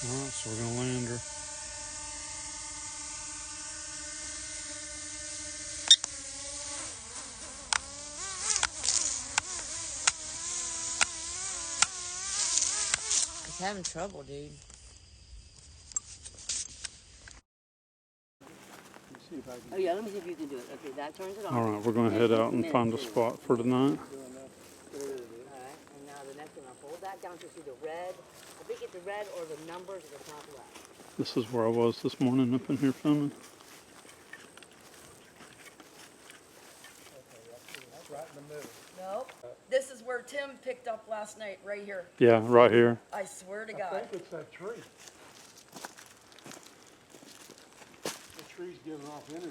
Alright, so we're gonna land her. He's having trouble, dude. Oh yeah, let me see if you can do it. Okay, that turns it on. Alright, we're gonna head out and find a spot for tonight. Alright, and now the next one, I'll hold that down to see the red. I think it's the red or the numbers at the top left. This is where I was this morning up in here filming. That's right in the middle. Nope. This is where Tim picked up last night, right here. Yeah, right here. I swear to I God. think it's that tree. The tree's giving off energy.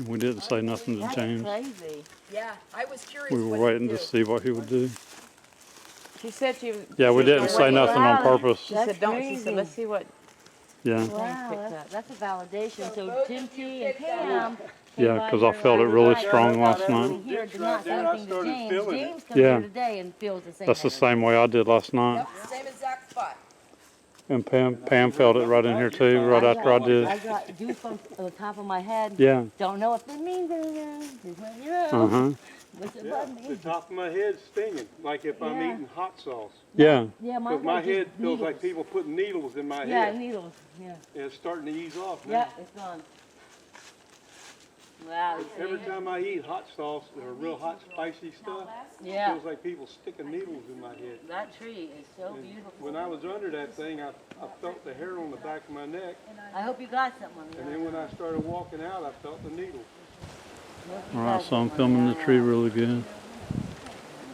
We didn't say nothing to That's James. crazy. Yeah, I was curious. We were what waiting he'd to do. see what he would do. She said she. Yeah, we she didn't was say gonna nothing wait. on purpose. She said, That's "Don't." She crazy. said, "Let's see what." Yeah, Wow, that's a validation. So both Tim of you T and picked that Pam. yeah, because I felt it really strong last night. Here did not say Right there, I anything to started James. feeling it. James comes Yeah. here today and feels the same. That's the energy. same way I did last night. Yep, same exact spot. And Pam felt it right in here too, right after I did. I got goosebumps on the top of my head. Yeah. Don't know if it means anything. Just let you know. Uh-huh. What's it Yeah, about the me? top of my head's stinging, like if I'm Yeah. eating hot sauce. Yeah. Yeah, Because my head feels like people putting needles in my Yeah, head. needles. Yeah. And it's starting to ease off now. Yeah, it's gone. Wow. Every time I eat hot sauce or real hot spicy stuff, it Yeah. feels like people sticking needles in my head. That tree is so And beautiful. when I was under that thing, I felt the hair on the back of my neck. I hope you got something on And there. then when I started walking out, I felt the needle. Alright, so I'm filming the tree really good.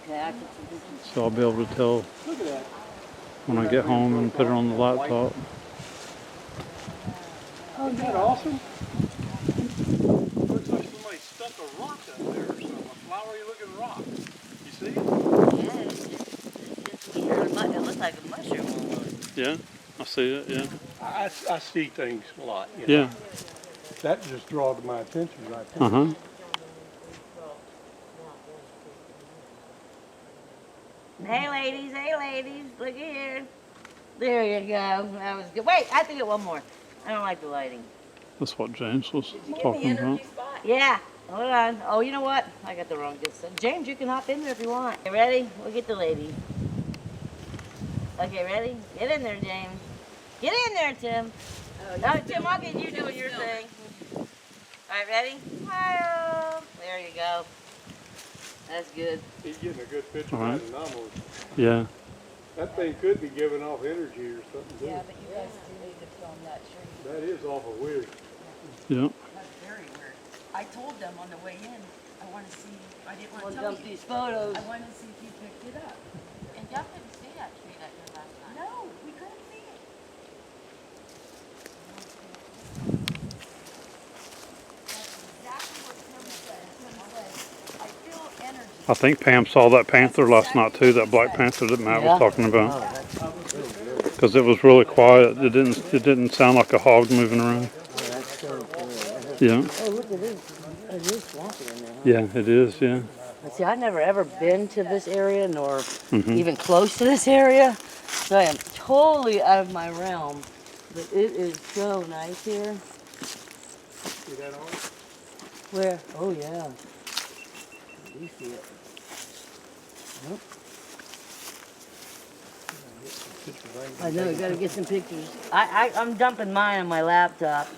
Okay, I took some pictures. So I'll be able to tell Look at that. when I get home and put it on the laptop. Oh, isn't that awesome? Looks like somebody stuck a rock up there or something. A flowery looking rock. You see it? Yeah, it's weird. It looks like a mushroom almost. Yeah, I see it, yeah. I see things a lot. You know? Yeah. That just draws my attention right there. Uh-huh. Hey ladies, look here. There you go. That was good. Wait, I have to get one more. I don't like the lighting. That's what James was Give me talking about. energy spot. Yeah, hold on. Oh, you know what? I got the wrong distance. James, you can hop in there if you want. You ready? We'll get the lady. Okay, ready? Get in there, James. Get in there, Tim. Oh, Tim, I'll get you doing your thing. All right, ready? Smile. There you go. That's good. He's getting a good picture All of right. that anomaly. Yeah. That thing could be giving off energy or something. Yeah, too. but you guys do need to film that tree. That is awful weird. Yeah. That's very weird. I told them on the way in, I want to see, I didn't want We'll to tell dump you. these photos. I wanted to see if you picked it up. And Jeff didn't see that tree that year last time. No, we couldn't see it. That's exactly what Tim said. Tim said, I feel energy. I think Pam saw that panther last night too, that black panther that Matt was talking about. Because it was really quiet. It didn't sound like a hog moving around. Yeah. Oh, look, it is swampy in there. Huh? Yeah, it is, yeah. See, I've never ever been to this area, nor Mhm. even close to this area, so I am totally out of my realm. But it is so nice here. See that on? Where? Oh yeah. You see it. Yep. I know, we gotta get some pictures. I'm dumping mine on my laptop.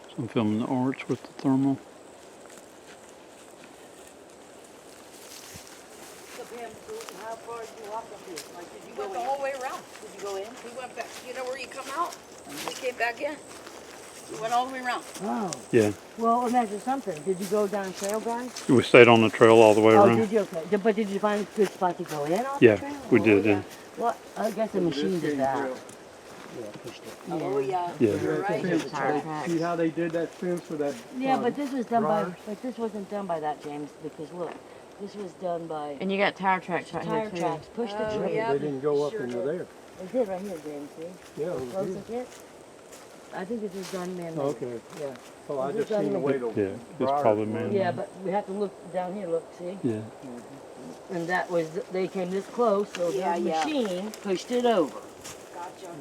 So I'm filming the arch with the thermal. So Pam, how far did you walk up here? Like, did you We go went the in? whole way around. Did you go in? We went back, you know where you come out? We came back in. We went all the way around. Oh. Yeah. Well, imagine something. Did you go down trail, guys? We stayed on the trail all the way Oh, around. did you? Okay. But did you find a good spot to go in off Yeah, the trail? we Oh, did, yeah. Well, I guess the machine did that. Oh, yeah. Yeah. You're right. See how they did that fence with that? Yeah, but this was done by, Riders? but this wasn't done by that, James, because look, this was done by And you got tire tracks right tire here too. tracks. Push the Oh, tree. yeah. They didn't go up Sure into did. there. It did right here, James, see? Yeah, it was Close here. like it. I think this is done man-made. Okay. Yeah. Well, I Is it just done seen the with- way the Yeah, it's briars probably were. man. Yeah, but we have to look down here, look, see? Yeah. And that was, they came this close, so Yeah, the yeah. machine pushed it over. Gotcha.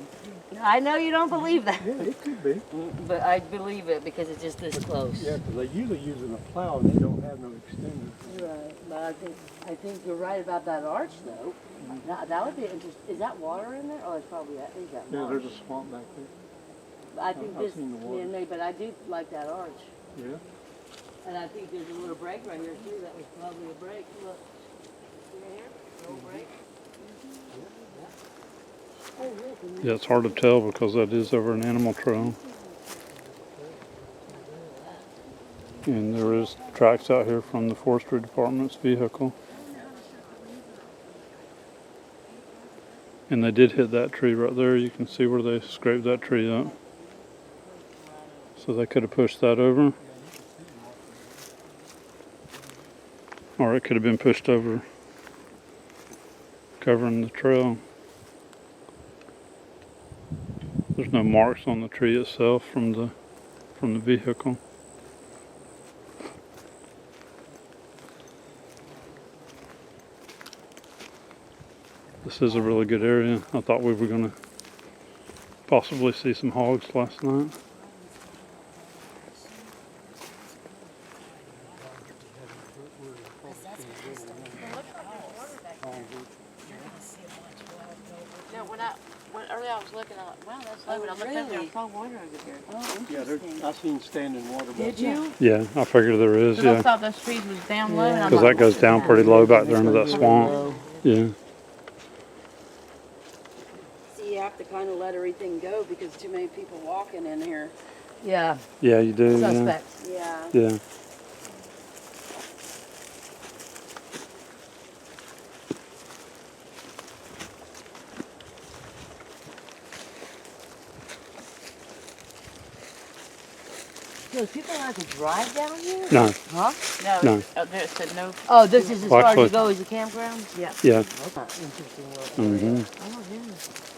I know you don't believe that, Yeah, it could be. but I believe it because it's just this close. Yeah, because they usually using a plow and they don't have no extender. Right, but I think you're right about that arch though. That would be interesting. Is that water in there? Oh, it's probably that. Is that Yeah, water? there's a swamp back there. I think I've this seen the water. man-made, but I do like that arch. Yeah. And I think there's a little break right here too. That was probably a break. Look. See right here? Little break. Oh, look. and Yeah, it's hard to tell because that is over an animal trail. And there is tracks out here from the forestry department's vehicle. And they did hit that tree right there. You can see where they scraped that tree up. So they could have pushed that over. Or it could have been pushed over, covering the trail. There's no marks on the tree itself from the vehicle. This is a really good area. I thought we were going to possibly see some hogs last night. No, when earlier I was looking, I thought, wow, that's low, but I looked up there, I saw water over here. Oh, Yeah, there's, interesting. I seen standing water. Did back there. you? Yeah, I figured there is, Because I yeah. thought those trees was down low, and I'm Because like, that goes down pretty low back there into that swamp. Yeah. See, you have to kind of let everything go because too many people walking in here. Yeah, Yeah, you do. Yeah. suspect. Yeah. Yeah. So people allowed to drive down here? No. Huh? no, No. there it said no. Oh, this is as Well, far as you actually- go as a campground? Yeah. Yeah. Okay. Interesting little area. hmm Oh, yeah,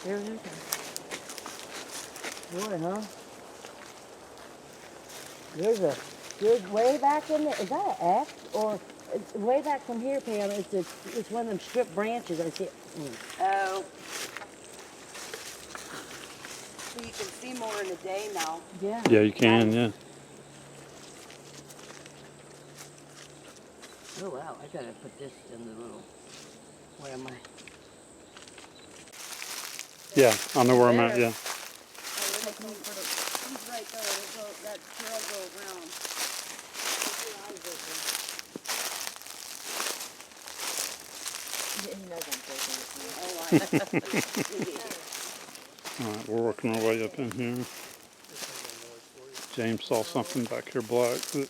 there it is. Boy, huh? There's way back in there. Is that an X? Or it's way back from here, Pam, it's one of them stripped branches. I see it. Oh. So you can see more in the day now. Yeah. Yeah, you can, yeah. Oh, wow. I gotta put this in the little. Where am I? Yeah, I know where I'm at, yeah. He's right there. That trail go around. He knows I'm taking it. Oh, All right, we're working our way up in here. James saw something back here black that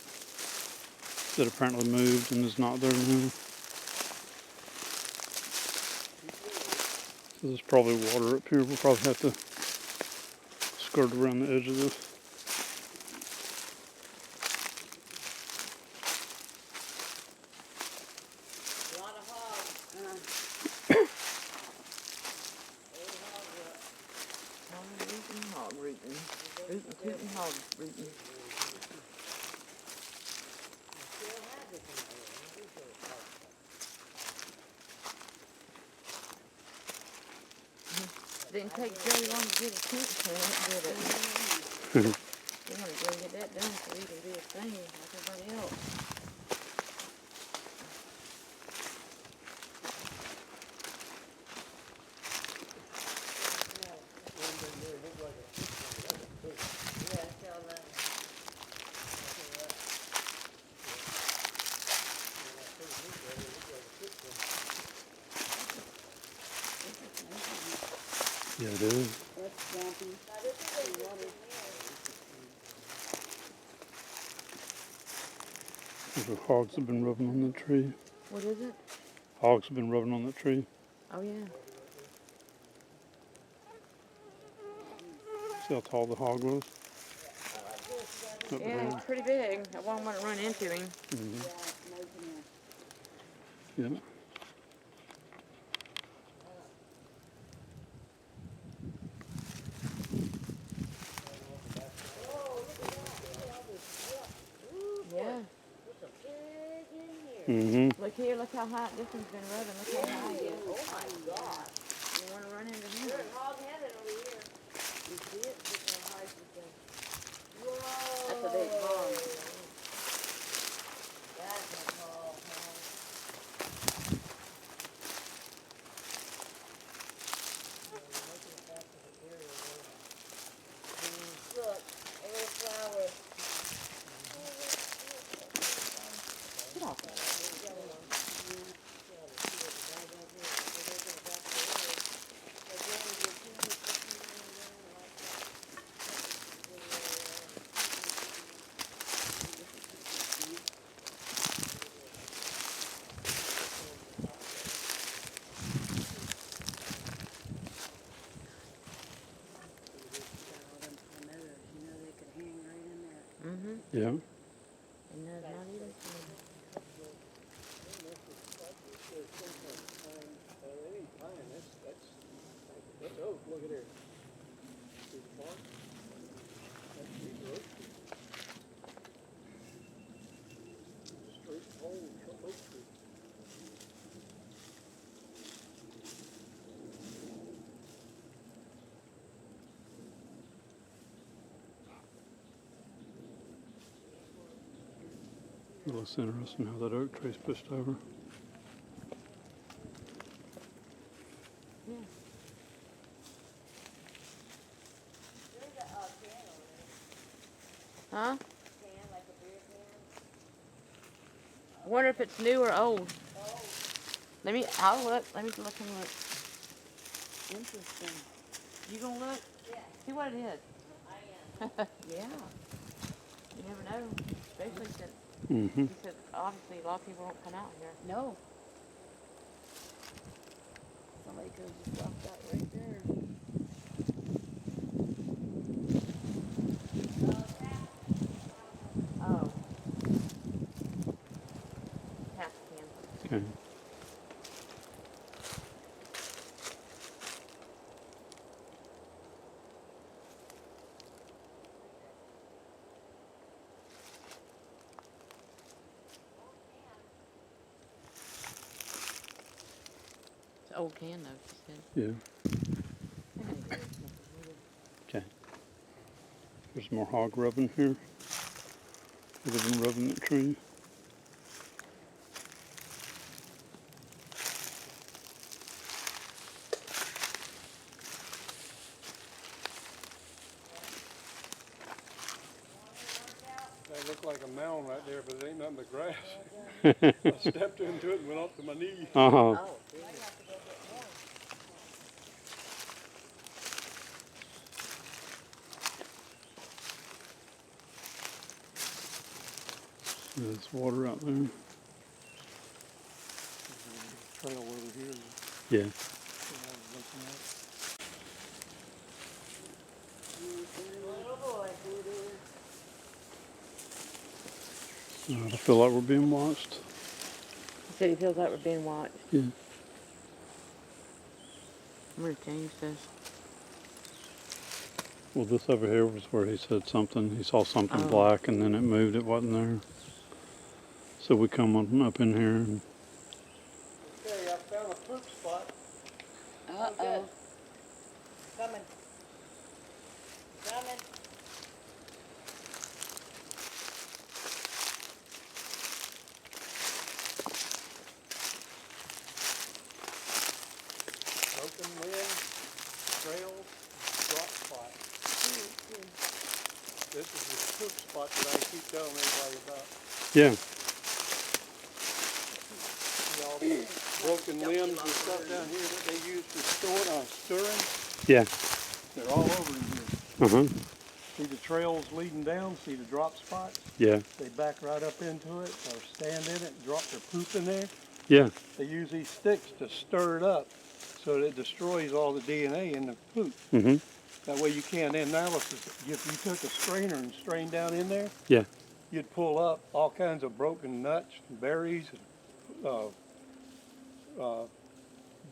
apparently moved and is not there now. So there's probably water up here. We'll probably have to skirt around the edge of this. a lot of hogs. Hog rooting. Rooting, tooting, hog rooting. Didn't take very long to get a tent plant, did it? We want to go get that done so we can do a thing like everybody else. Yeah, it is. That's swampy. The hogs have been rubbing on the tree. What is it? Hogs have been rubbing on the tree. Oh, yeah. See how tall the hog was? Up Yeah, there. it's pretty big. I won't want to run into him. Yeah. Mm-hmm. Look here, look how high, this one's been rubbing, look how high it is. Oh my God. You want to run into him? You're hog-headed over here. You see it? Look how high she's been. Whoa. That's a big hog. That's a hog, man. Look, a little flower. Get off. Mm-hmm. Yeah. And there's not even some. That's oak. Look at there. See the bark? That's deep oak. Straight old oak tree. It looks interesting how that oak tree's pushed over. Yeah. There's a can over there. Huh? Can, like a beer can. I wonder if it's new or old. Oh, I'll look. Let me look and look. Interesting. You gonna look? yeah, See what it is. I am. Yeah. You never know. Especially since Mm-hmm. you said obviously a lot of people don't come out here. No. Somebody could have just left that right there. Oh. Half a can. Okay. It's an old can though, she said. Yeah. Okay. There's more hog rubbing here. They've been rubbing that tree. That looked like a mound right there, but it ain't nothing but grass. I stepped into it and went up to my knee. Uh-huh. Oh, geez. There's water out there. Trail over here. Yeah. Little boy, I feel like we're being watched. He said he feels like we're being watched. Yeah. I'm gonna change this. Well, this over here was where he said something. He saw something Oh. black and then it moved. It wasn't there. So we come on up in here and Okay, I found a poop spot. Uh-oh. Coming. Coming. Broken wind, trails, drop spot. This is the poop spot that I keep telling everybody about. yeah. See all the broken limbs and stuff down here that they use for stirring. Yeah. They're all over in here. Uh-huh. See the trails leading down, see the drop spots? Yeah. They back right up into it or stand in it and drop their poop in there. Yeah. They use these sticks to stir it up so that it destroys all the DNA in the poop. Mm-hmm. That way you can't analysis it. If you took a strainer and strained down in there, Yeah. you'd pull up all kinds of broken nuts and berries and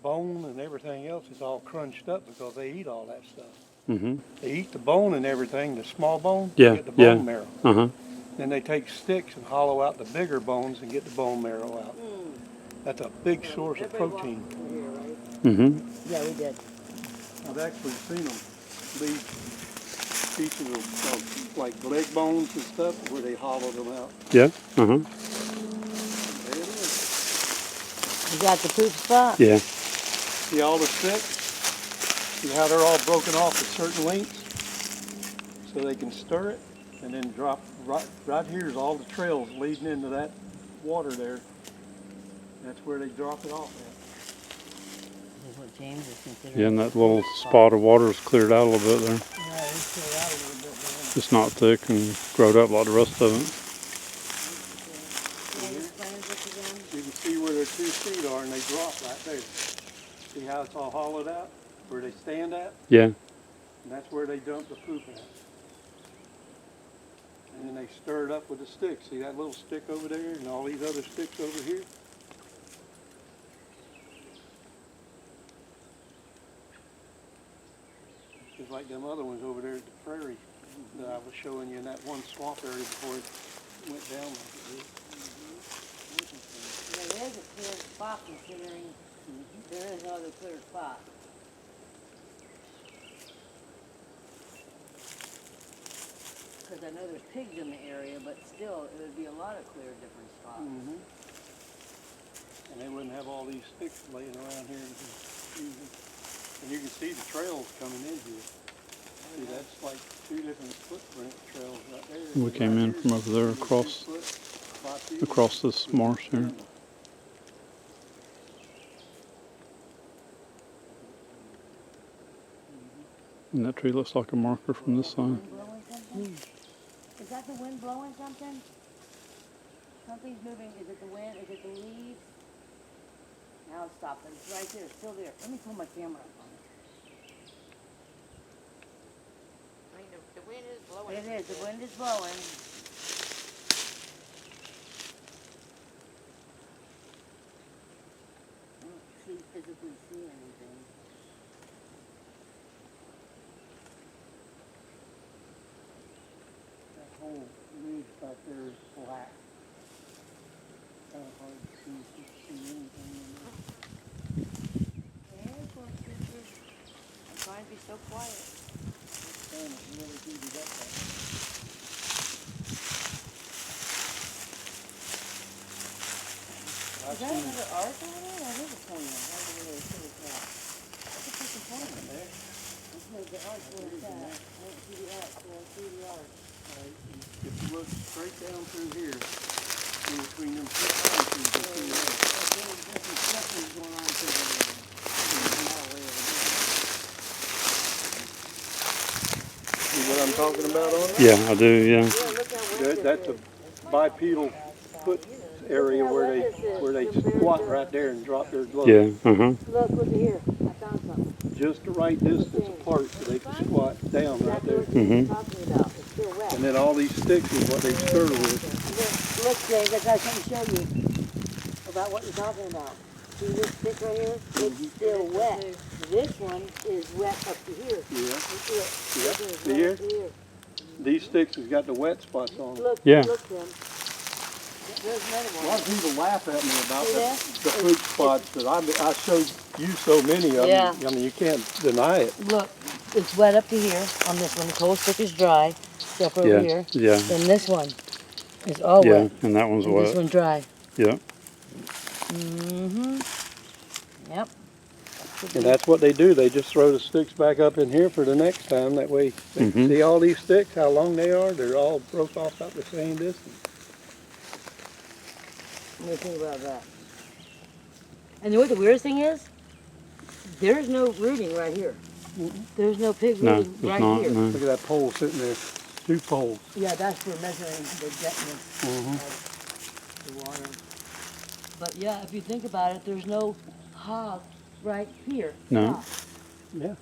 bone and everything else is all crunched up because they eat all that stuff. Mm-hmm. They eat the bone and everything, the small bone, Yeah, they get the yeah. bone marrow. Uh-huh. Then they take sticks and hollow out the bigger bones and get the bone marrow out. That's a big source of protein. Mm-hmm. Yeah, we did. I've actually seen them leave pieces of like leg bones and stuff where they hollowed them out. Yeah. Uh-huh. There it is. You got the poop spot? Yeah. See all the sticks? See how they're all broken off at certain lengths? So they can stir it and then drop right here's all the trails leading into that water there. That's where they drop it off at. This is what James is considering. Yeah, and that little spot of water is cleared out a little bit there. Yeah, it's cleared out a little bit there. It's not thick and growed up like the rest of it. You can see where their 2 feet are and they drop right there. See how it's all hollowed out? Where they stand at? Yeah. And that's where they dump the poop at. And then they stir it up with a stick. See that little stick over there and all these other sticks over here? Just like them other ones over there at the prairie that I was showing you in that one swamp area before it went down like it did. There is a clear spot considering there is no other clear spot. Because I know there's pigs in the area, but still, it would be a lot of clear different spots. And they wouldn't have all these sticks laying around here. And you can see the trails coming in here. See, that's like 2 different footprint trails right there. We came in from over there across this marsh here. And that tree looks like a marker from this side. Is that the wind blowing something? Something's moving. Is it the wind? Is it the leaves? Now it's stopping. It's right there. It's still there. Let me pull my camera up on it. I mean, the wind is blowing. It is. The wind is blowing. I don't physically see anything. That whole leaf back there is black. Kind of hard to see anything in there. Yeah, poor creatures. I'm trying to be so quiet. Damn, it's really heated up right now. Is that another arc over there? That is a ponium. I don't really see it now. That's a freaking ponium there. There's the arc where it's at. I don't see the arc, so I see the arc. If you look straight down through here, in between them 2 pine trees, you see that. Something's going on through there. See what I'm talking about on it? Yeah, I do, yeah. That's a bipedal foot area where they squat right there and drop their gloves. Yeah, uh-huh. Look, look here. I found something. Just the right distance apart so they can squat down right there. Talking about. It's still wet. And then all these sticks is what they stir with. Look, James, I got something to show you about what you're talking about. See this stick right here? It's still wet. This one is wet up to here. Yeah. See here? These sticks has got the wet spots on them. Look, Yeah. look, Tim. There's another A one. lot of people laugh at me about See that? the poop spots that I showed you so many of them. Yeah. I mean, you can't deny it. Look, it's wet up to here on this one. The whole stick is dry. Except over Yeah, here. yeah, Then this one is all yeah. wet. And that one's And this wet. one dry. Yeah. Mm-hmm. Yep. And that's what they do. They just throw the sticks back up in here for the next time. That way, they see all these sticks, how long they are. They're all broke off about the same distance. What do you think about that? And you know what the weirdest thing is? There's no rooting right here. There's no pig No, rooting there's right not, here. no. Look at that pole sitting there. 2 poles. Yeah, that's for measuring the depthness Mm-hmm. of the water. But yeah, if you think about it, there's no hog right here. No. Yeah.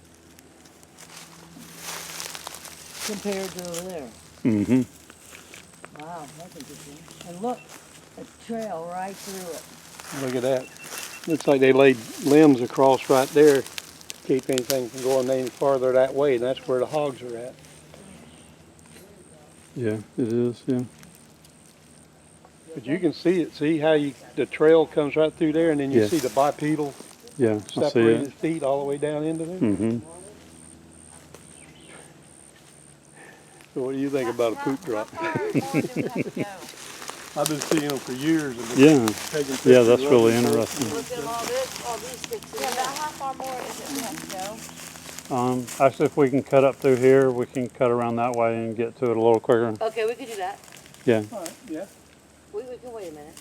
Compared to over there. Mm-hmm. Wow, that's interesting. And look, a trail right through it. Look at that. Looks like they laid limbs across right there to keep anything from going any farther that way. And that's where the hogs are at. Yeah, it is, yeah. But you can see it. See how the trail comes right through there, and then you Yeah. see the bipedal Yeah, I see separated it. feet all the way down into there. Mm-hmm. So what do you think about a poop drop? How far more do we have to go? I've been seeing them for years. And Yeah. taking pictures Yeah, that's of really them. interesting. Look at all these sticks in Yeah, there. about how far more is it we have to go? Actually, if we can cut up through here, we can cut around that way and get to it a little quicker. Okay, we can do that. Yeah. All right, yeah. We can wait a minute.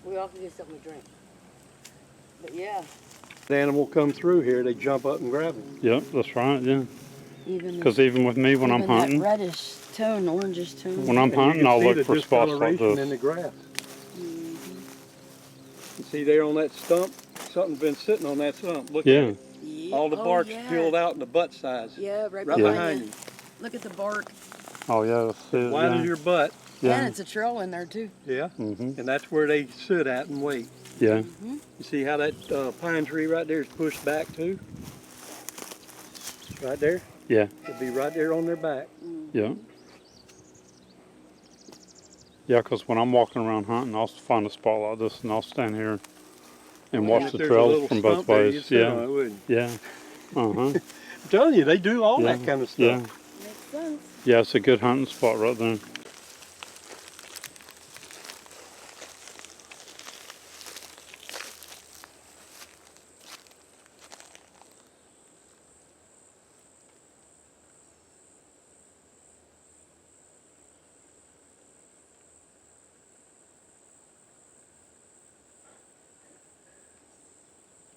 We all can get something to drink. But yeah. The animal come through here, they jump up and grab them. Yep, that's right, yeah. Even Because even with me, when I'm hunting, that reddish tone, orangish tone. when I'm hunting, I'll look for spots like in this. the grass. You see there on that stump? Something's been sitting on that stump. Look at Yeah. it. All the bark's peeled out in the butt size. Yeah, right behind you. Look at the bark. Oh, yeah, that's it. Wide Yeah. as your butt. Yeah. And it's a trail in there too. Yeah. Mm-hmm. And that's where they sit at and wait. Yeah. You see how that pine tree right there is pushed back too? Right there? Yeah. It'll be right there on their back. Yeah. Yeah, because when I'm walking around hunting, I'll find a spot like this and I'll stand here and And watch if the there's a trails little from both stump there, you'd ways. sit on Yeah. it, wouldn't Yeah. Uh-huh. you? I'm telling you, they do all Yeah. that kind of stuff. Yeah. Makes sense. Yeah, it's a good hunting spot right there.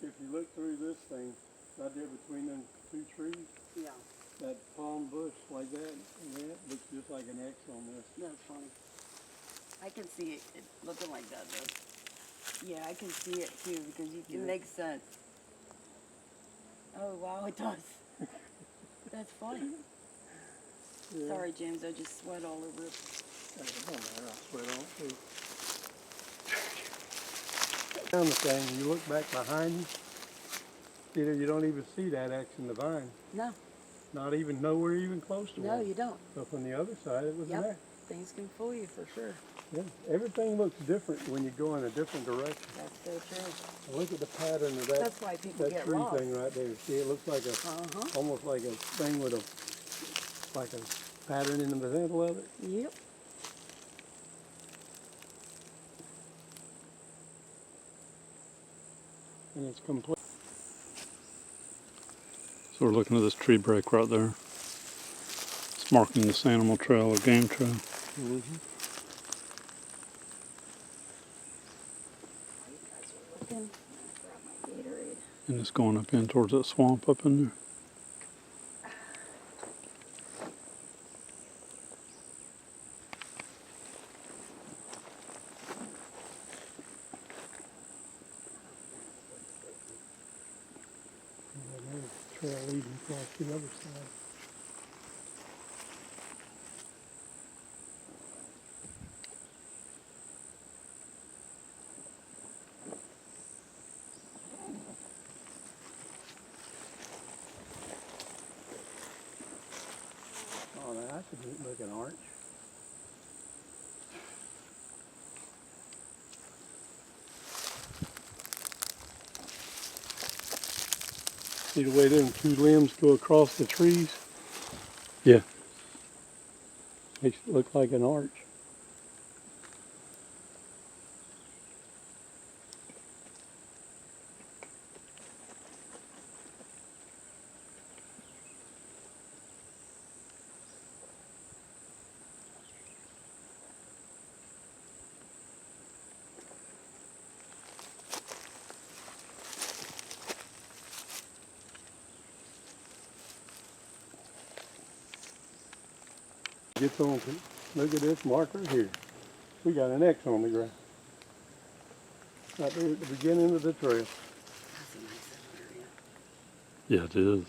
If you look through this thing, right there between them two trees, Yeah, that palm bush like that, and that looks just like an X on this. that's funny. I can see it looking like that though. Yeah, I can see it too because it makes sense. Oh wow, it does. That's funny. Yeah. Sorry, James, I just sweat all over it. It don't matter, I sweat on it too. Down the thing, you look back behind you, you don't even see that X in the vine. No, Not even nowhere even close to no, one. you don't. Up on the other side, it was Yep. there. Things can fool you for sure. Yeah. Everything looks different when you go in a different direction. That's so true. Look at the pattern of that. That's why people That get tree lost. thing right there. See, it looks like a, almost like a thing with like a pattern in the middle of it. Yep. And it's complete. So we're looking at this tree break right there. It's marking this animal trail or game trail. And it's going up in towards that swamp up in there. And there's a trail leading across the other side. Oh, now that's a neat looking arch. See the way them two limbs go across the trees? Yeah. Makes it look like an arch. Gets on to, look at this marker here. We got an X on the ground. Right there at the beginning of the trail. That's a nice area. Yeah, it is.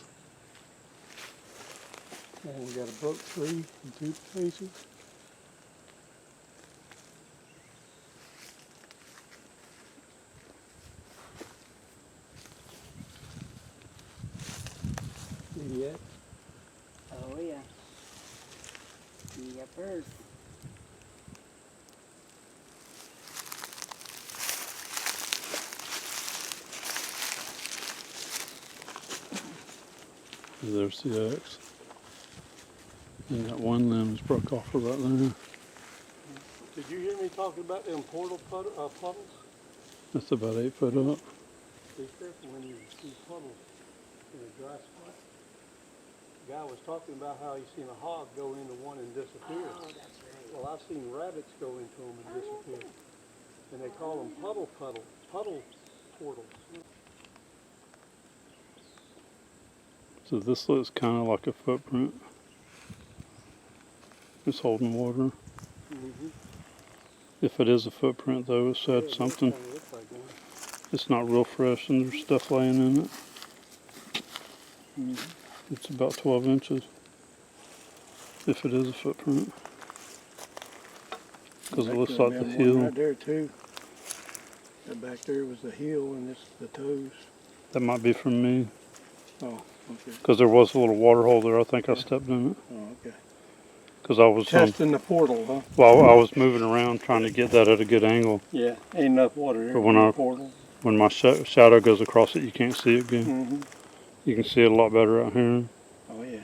And we got a broke tree in two places. Idiot. Oh yeah. Yepers. there's the X. And that one limb is broke off of right there. Did you hear me talking about them puddles? That's about 8 foot up. Be careful when you see puddles in a dry spot. The guy was talking about how he seen a hog go into one and disappear. Oh, that's right. Well, I've seen rabbits go into them and disappear. And they call them puddle portals. So this looks kind of like a footprint. It's holding water. Mm-hmm. If it is a footprint though, it said something. It's not real fresh and there's stuff laying in it. Mm-hmm. It's about 12 inches. If it is a footprint. Because it looks like the heel. Right there too. That back there was the heel and this the toes. That might be from me. Oh, okay. Because there was a little water hole there. I think I stepped in it. Oh, okay. Because I was Testing the portal, huh? well, I was moving around trying to get that at a good angle. Yeah, ain't enough water there. But when my shadow goes across it, you can't see it good. Mm-hmm. You can see it a lot better out here. Oh yeah.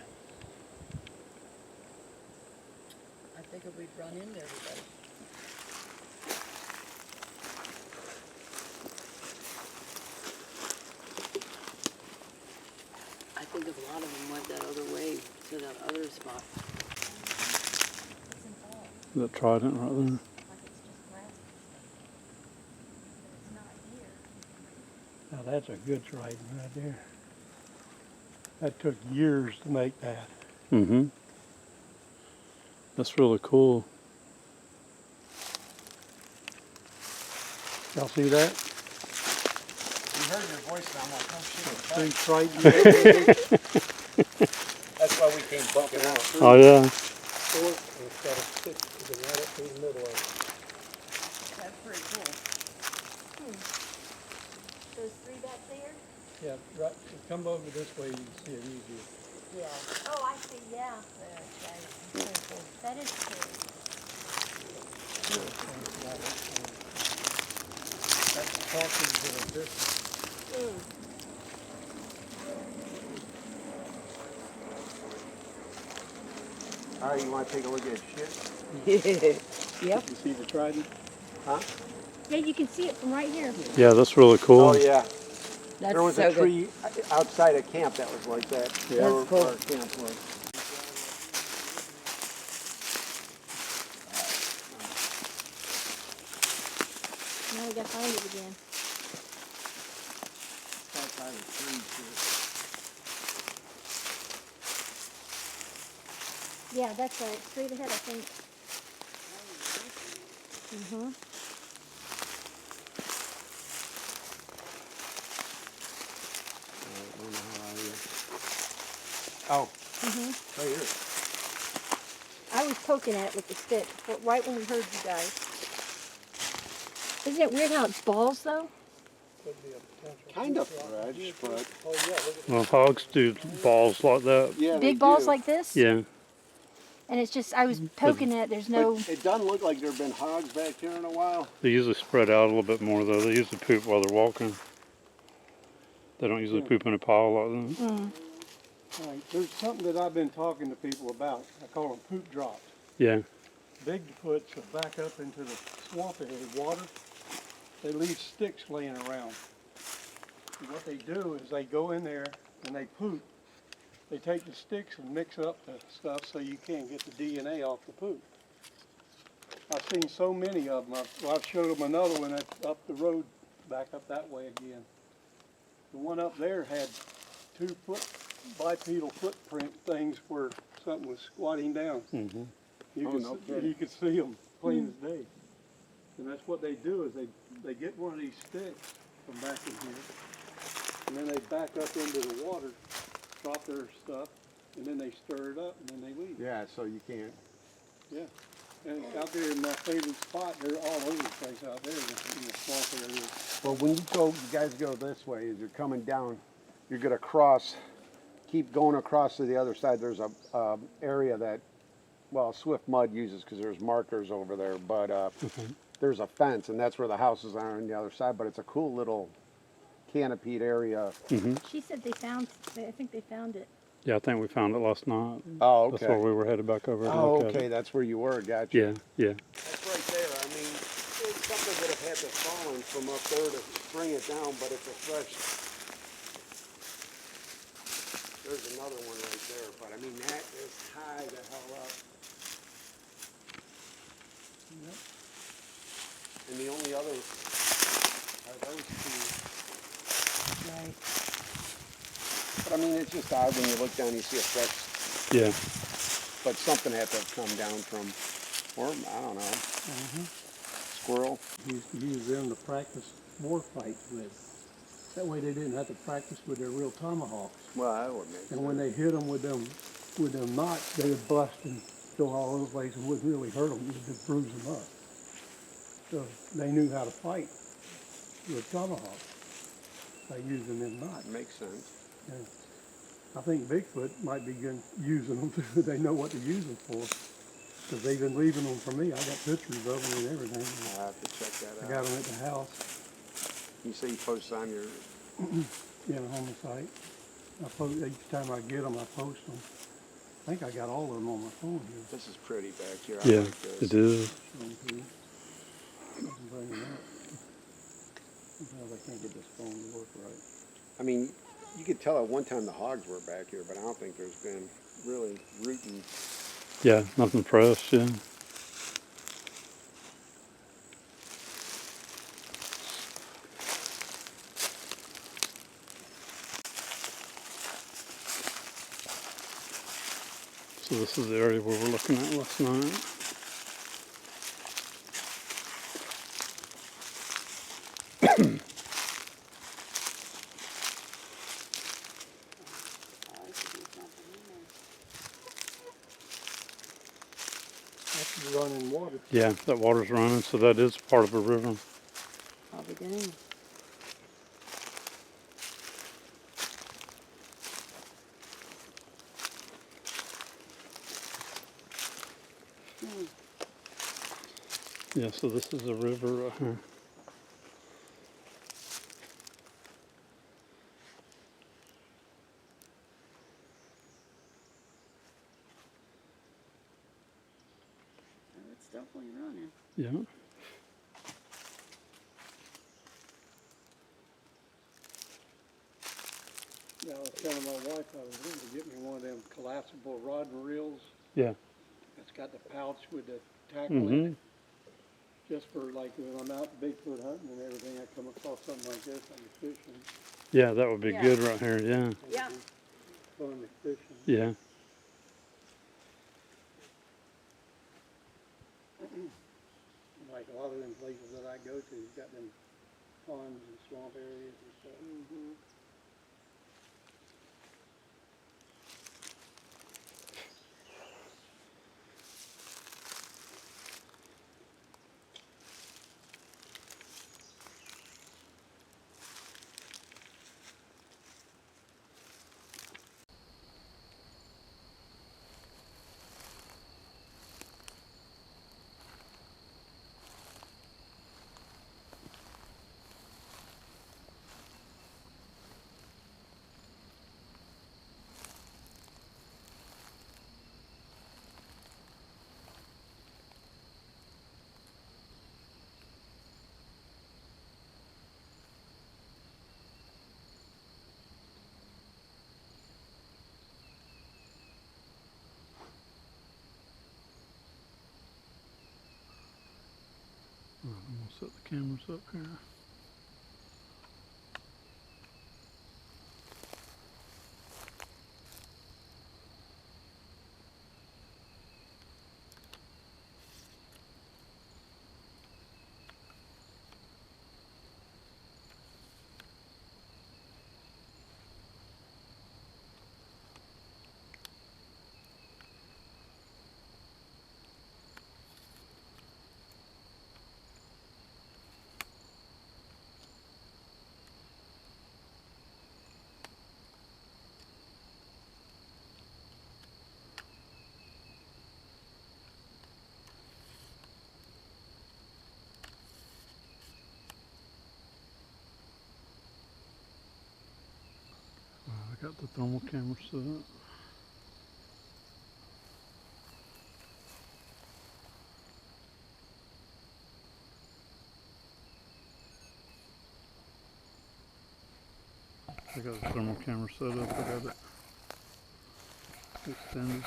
I figured we'd run into everybody. I think a lot of them went that other way to that other spot. That trident right there. Like it's just grass. But it's not here. Now that's a good trident right there. That took years to make that. Mm-hmm. That's really cool. Y'all see that? We heard your voice and I'm like, oh shit. Big trident. That's why we came bumping out. Oh yeah. Short, and it's got a stick sticking right up through the middle of it. That's pretty cool. Those three back there? Yeah, right. Come over this way, you can see it easier. Yeah. Oh, I see, yeah. Very cool. That is cool. That's talking to the distance. All right, you want to take a look at shit? Yep. You see the trident? Huh? Yeah, you can see it from right here. Yeah, that's really cool. Oh yeah. That's There was so a good. tree outside a camp that was like that. Yeah. Where That's cool. our camp was. Now we gotta find it again. Outside a tree too. Yeah, that's right. Straight ahead, I think. Mm-hmm. Oh, Mm-hmm. right here. I was poking at it with the stick right when we heard you guys. Isn't it weird how it's balls, though? Could be a potential. Kind of fresh, but Oh yeah, look at Well, hogs do balls like that. yeah, they Big balls do. like this? Yeah. And it's just, I was poking at it. There's no... But it doesn't look like there've been hogs back here in a while. They usually spread out a little bit more though. They usually poop while they're walking. They don't usually poop in a pile like that. Mm. Right. There's something that I've been talking to people about. I call them poop drops. Yeah. Bigfoots will back up into the swamp area water. They leave sticks laying around. And what they do is they go in there and they poop. They take the sticks and mix up the stuff so you can't get the DNA off the poop. I've seen so many of them. I've showed them another one that's up the road, back up that way again. The one up there had 2 bipedal footprint things where something was squatting down. Mm-hmm. You could see them plain as day. And that's what they do is they get one of these sticks from back in here, and then they back up into the water, drop their stuff, and then they stir it up, and then they leave. Yeah, so you can't. Yeah. And out there in my favorite spot, they're all over the place out there in the swamp area. Well, when you guys go this way, as you're coming down, you're gonna keep going across to the other side. There's a area that, well, Swift Mud uses because there's markers over there, but there's a fence, and that's where the houses are on the other side. But it's a cool little canopied area. Mm-hmm. She said they found, I think they found it. Yeah, I think we found it last night. Oh, That's where okay. we were headed back over to Oh, look at okay, it. that's where you were, gotcha. Yeah, yeah. That's right there, I mean, something would have had to fallen from up there to bring it down, but it's a fresh. There's another one right there, but I mean, that is high the hell up. And the only others are those two. Right. But I mean, it's just odd when you look down, you see a fresh, Yeah. but something had to have come down from, or I don't know, squirrel. He used to use them to practice war fights with. That way they didn't have to practice with their real tomahawks. Well, that would make sense. And when they hit them with them knots, they would bust and go all over the place and wouldn't really hurt them, just bruise them up. So they knew how to fight with tomahawks by using them knots. Makes sense. And I think Bigfoot might be good using them too. They know what to use them for. Because they've been leaving them for me. I got pictures of them and everything. I'll have to check that I out. got them at the house, You say you post on your, on the site. Each time I get them, I post them. I think I got all of them on my phone here. this is pretty back here. I Yeah, like this. it is. Show 'em to you. I can bring them up. Sometimes I can't get this phone to work right. I mean, you could tell at one time the hogs were back here, but I don't think there's been really rooting. Yeah, nothing fresh, yeah. So this is the area where we're looking at last night. That's running water. Yeah, that water's running, so that is part of a river. Probably dang. Yeah, so this is a river right here. It's definitely running. Yeah. Yeah, I was telling my wife I was going to get me one of them collapsible rod and reels. Yeah. It's got the pouch with the tackle in Mm-hmm. it. Just for like when I'm out Bigfoot hunting and everything, I come across something like this, I'm fishing. Yeah, that would be Yeah. good right here, yeah. Yeah. Fun to fishing. Yeah. Like a lot of them places that I go to, you've got them ponds and swamp areas and stuff. I'm gonna set the cameras up here. I got the thermal camera set up. I got the thermal camera set up. I got it extended.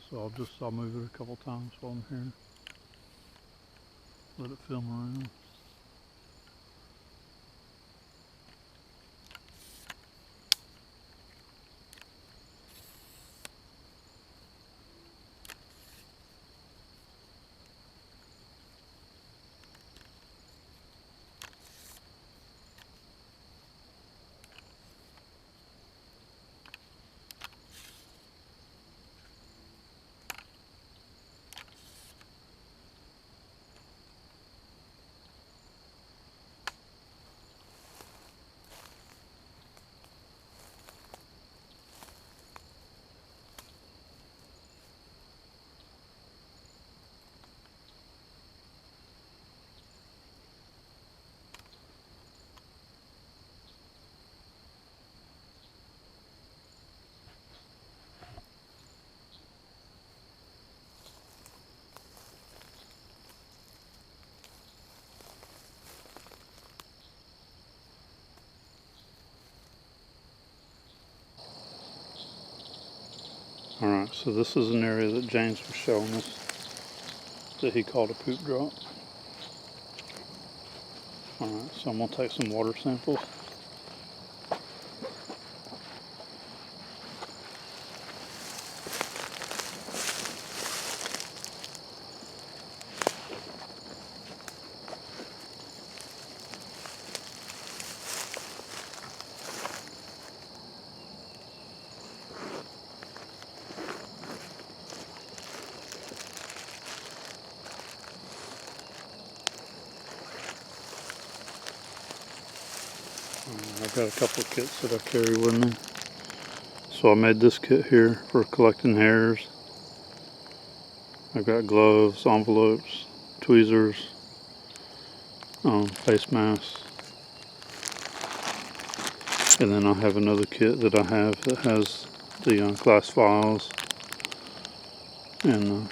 So I'll move it a couple times while I'm here. Let it film around. Alright, so this is an area that James was showing us that he called a poop drop. Alright, so I'm going to take some water samples. I've got a couple of kits that I carry with me. So I made this kit here for collecting hairs. I've got gloves, envelopes, tweezers, face masks. And then I have another kit that I have that has the glass vials. And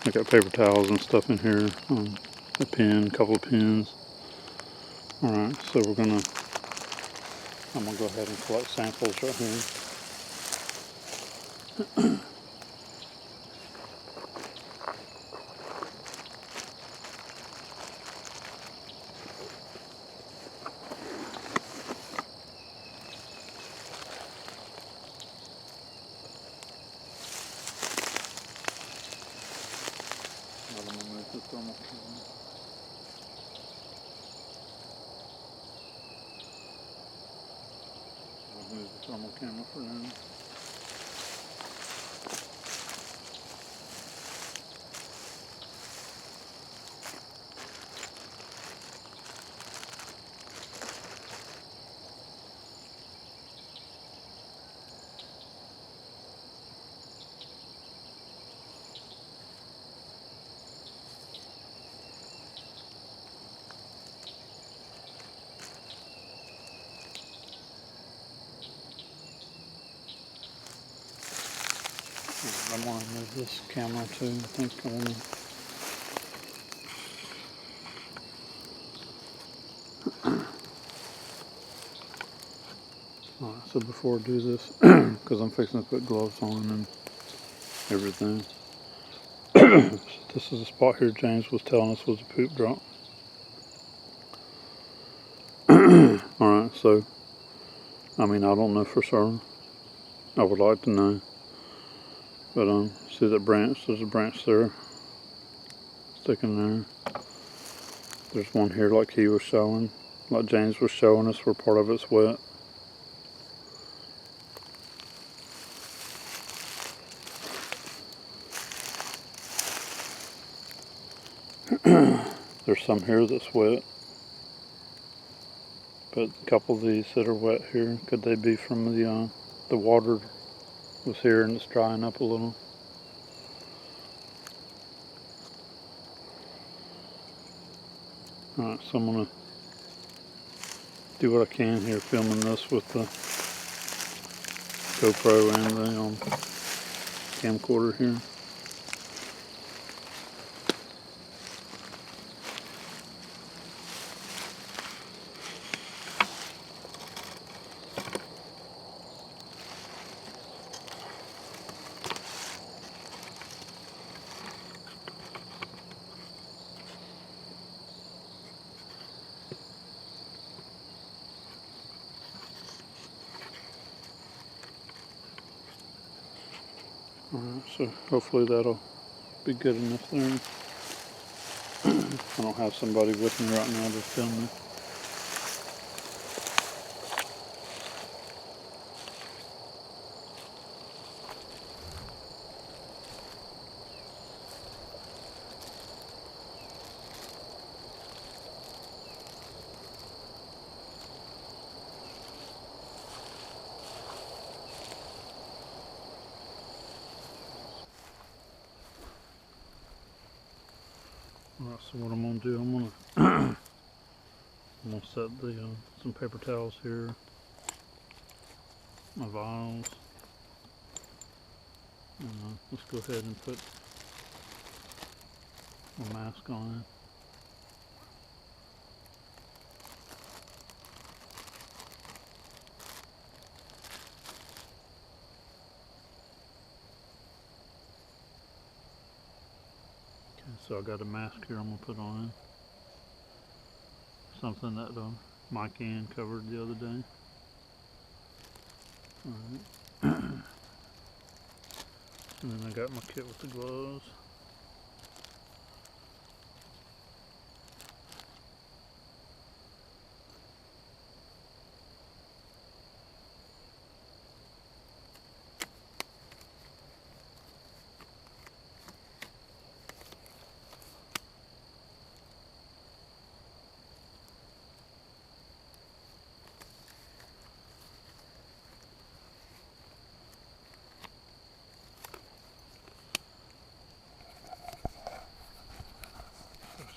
I got paper towels and stuff in here. A pen, a couple of pens. Alright, so I'm going to go ahead and collect samples right here. I'm going to move the thermal camera. I'll move the thermal camera for now. I want to move this camera too. I think I want to. Alright, so before I do this, because I'm fixing to put gloves on and everything. This is a spot here James was telling us was a poop drop. Alright, so, I mean, I don't know for certain. I would like to know. But, see that branch? There's a branch there. Sticking there. There's one here like he was showing. Like James was showing us where part of it's wet. There's some here that's wet. But a couple of these that are wet here, could they be from the water was here and it's drying up a little? Alright, so I'm going to do what I can here filming this with the GoPro and the camcorder here. Alright, so hopefully that'll be good enough there. I don't have somebody with me right now to film me. Alright, so what I'm going to do, I'm going to set the some paper towels here, my vials, and let's go ahead and put my mask on. So I got a mask here I'm going to put on. Something that Mike Ann covered the other day. Alright. And then I got my kit with the gloves.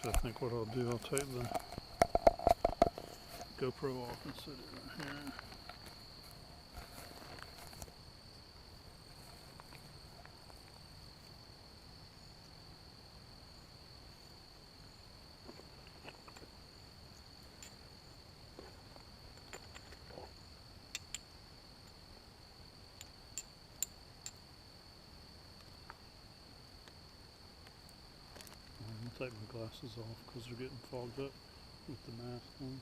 So I think what I'll do, I'll take the GoPro off and set it right here. I'll take my glasses off because they're getting fogged up with the mask on.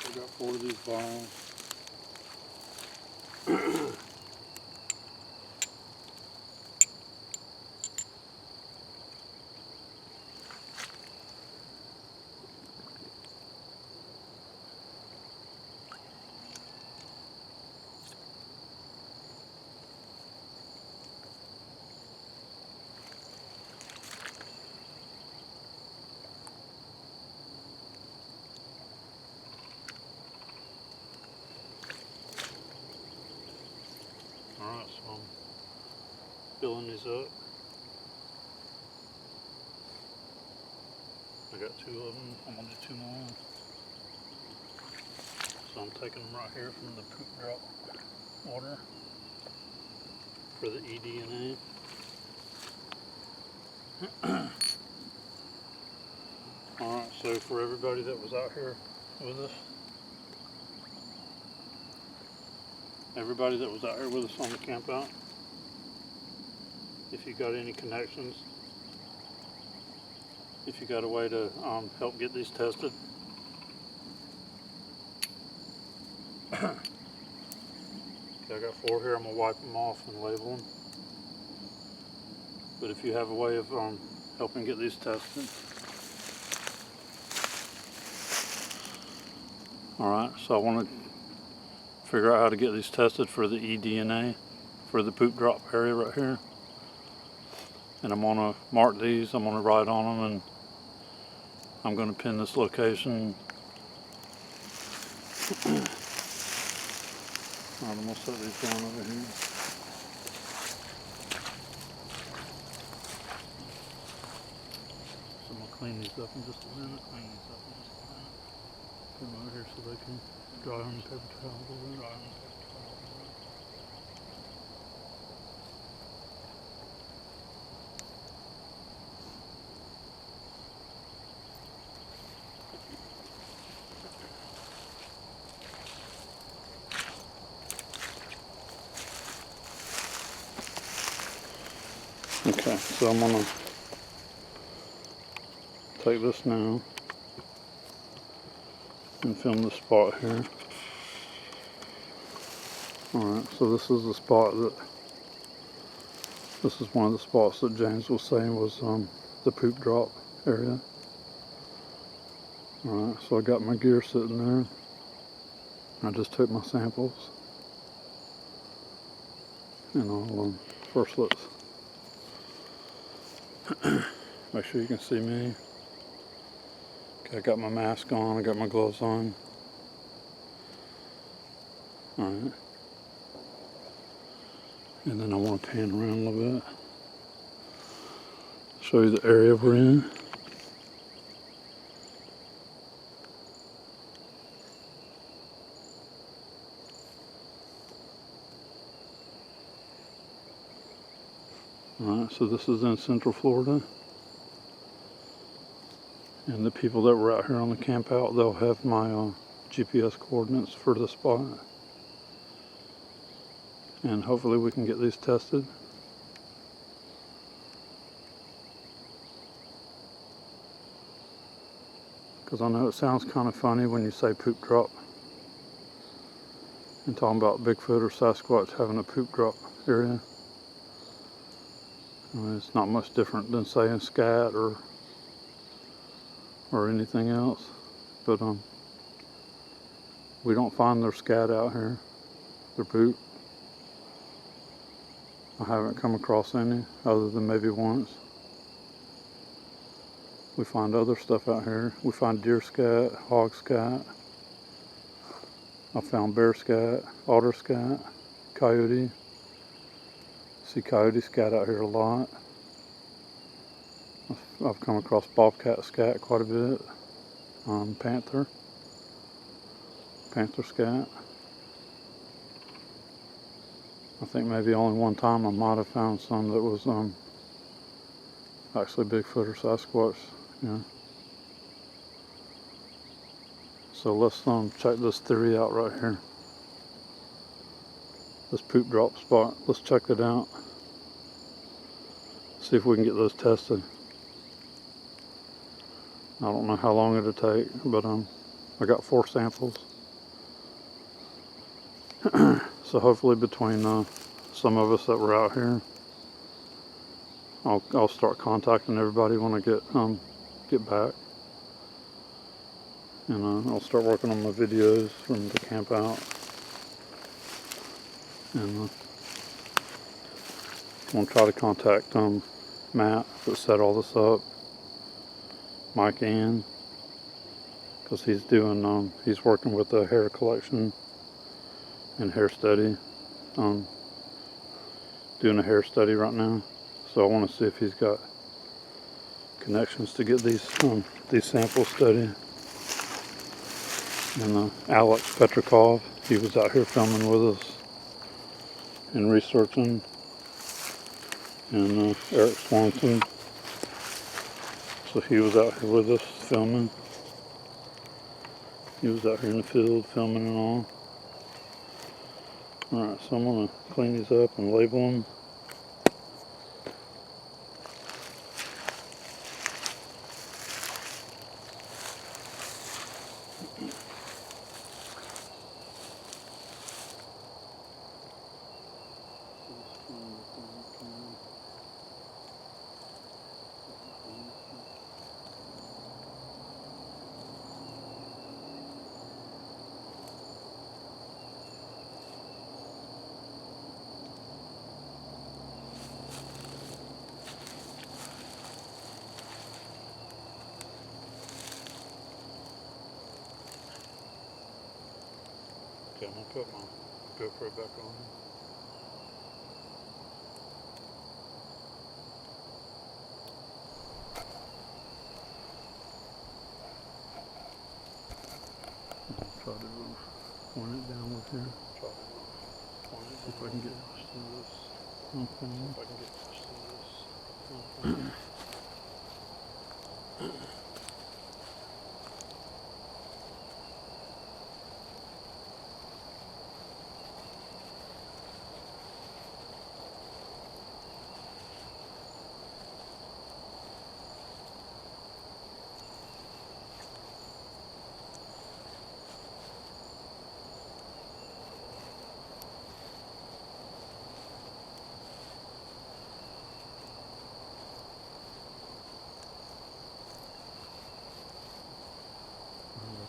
So I got 4 of these vials. Alright, so I'm filling these up. I got 2 of them. I'm going to do 2 more. So I'm taking them right here from the poop drop water for the EDNA. Alright, so for everybody that was out here with us, on the camp out, if you got any connections, if you got a way to help get these tested, okay, I got 4 here. I'm going to wipe them off and label them. But if you have a way of helping get these tested. Alright, so I want to figure out how to get these tested for the EDNA, for the poop drop area right here. And I'm going to mark these, I'm going to write on them, and I'm going to pin this location. Alright, I'm going to set these down over here. So I'm going to clean these up in just a minute. Put them over here so they can dry on the paper towels over there. Okay, so I'm going to take this now and film the spot here. Alright, so this is the spot that, this is one of the spots that James was saying was the poop drop area. Alright, so I got my gear sitting there. I just took my samples. And I'll first let's make sure you can see me. Okay, I got my mask on, I got my gloves on. Alright. And then I want to pan around a little bit. Show you the area we're in. Alright, so this is in Central Florida. And the people that were out here on the camp out, they'll have my GPS coordinates for the spot. And hopefully we can get these tested. Because I know it sounds kind of funny when you say poop drop. And talking about Bigfoot or Sasquatch having a poop drop area. I mean, it's not much different than saying scat or anything else. But we don't find their scat out here. Their poop. I haven't come across any other than maybe once. We find other stuff out here. We find deer scat, hog scat. I found bear scat, otter scat, coyote. See coyote scat out here a lot. I've come across bobcat scat quite a bit. Panther scat. I think maybe only one time I might have found some that was actually Bigfoot or Sasquatch. Yeah. So let's check this theory out right here. This poop drop spot. Let's check it out. See if we can get those tested. I don't know how long it'll take, but I got 4 samples. So hopefully between some of us that were out here, I'll start contacting everybody when I get back, and I'll start working on my videos from the camp out, and I'm gonna try to contact Matt that set all this up, Mike Ann, because he's doing he's working with the hair collection and hair study, doing a hair study right now. So I want to see if he's got connections to get these samples studied. And Alex Petrikov, he was out here filming with us and researching. And Eric Swanson, so he was out here with us filming. He was out here in the field filming and all. Alright, so I'm going to clean these up and label them. Okay, I'm going to put my GoPro back on. I'll try to point it downward here. Try to point it. See if I can get through this. Okay. See if I can get through this. Okay.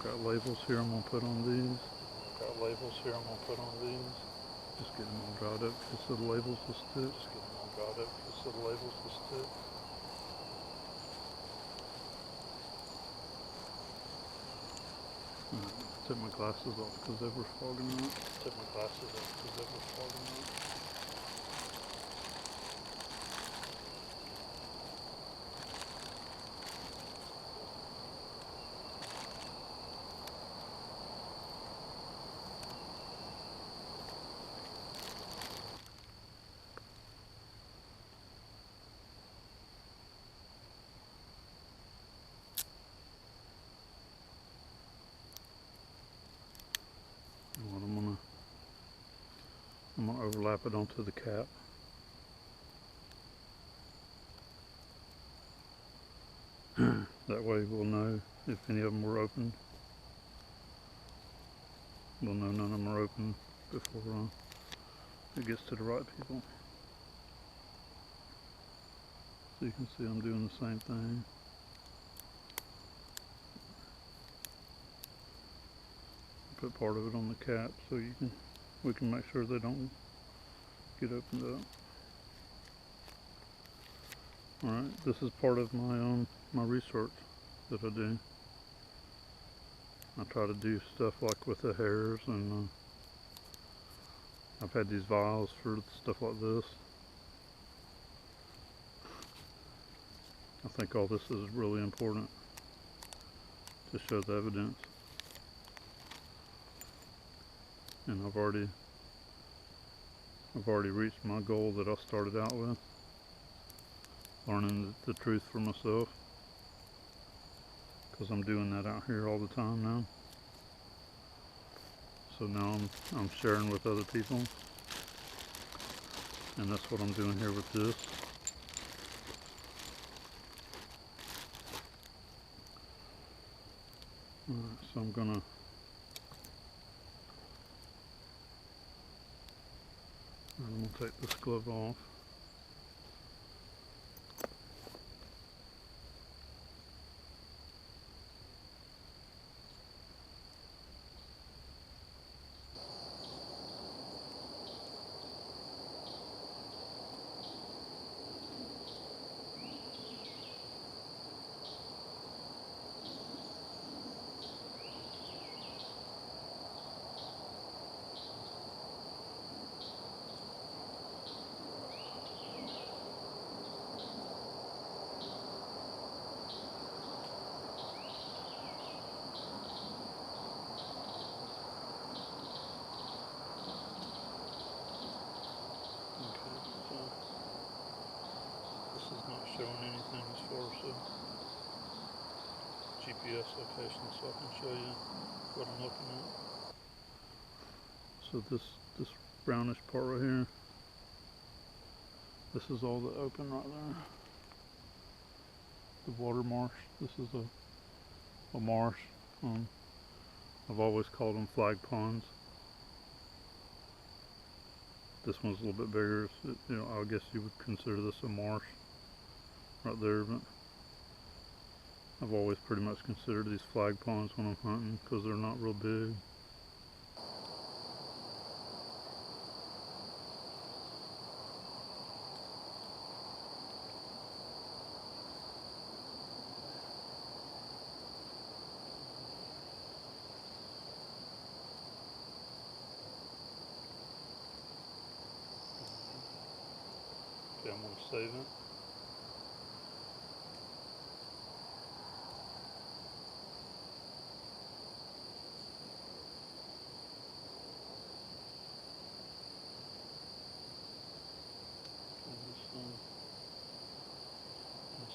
I've got labels here I'm gonna put on these. Just get them all dried up just so the labels will stick. Took my glasses off because they were fogging up. And what I'm gonna overlap it onto the cap. That way we'll know if any of them were opened. We'll know none of them are open before it gets to the right people. So you can see I'm doing the same thing. Put part of it on the cap so we can make sure they don't get opened up. Alright, this is part of my research that I do. I try to do stuff like with the hairs, and I've had these vials for stuff like this. I think all this is really important to show the evidence. And I've already reached my goal that I started out with, learning the truth for myself, because I'm doing that out here all the time now. So now I'm sharing with other people, and that's what I'm doing here with this. Alright, so I'm gonna take this glove off. Showing anything as far as the GPS location, so I can show you what I'm looking at. So this brownish part right here, this is all the open right there. The water marsh. This is a marsh. I've always called them flag ponds. This one's a little bit bigger. I guess you would consider this a marsh right there, but I've always pretty much considered these flag ponds when I'm hunting because they're not real big. Okay, I'm going to save it.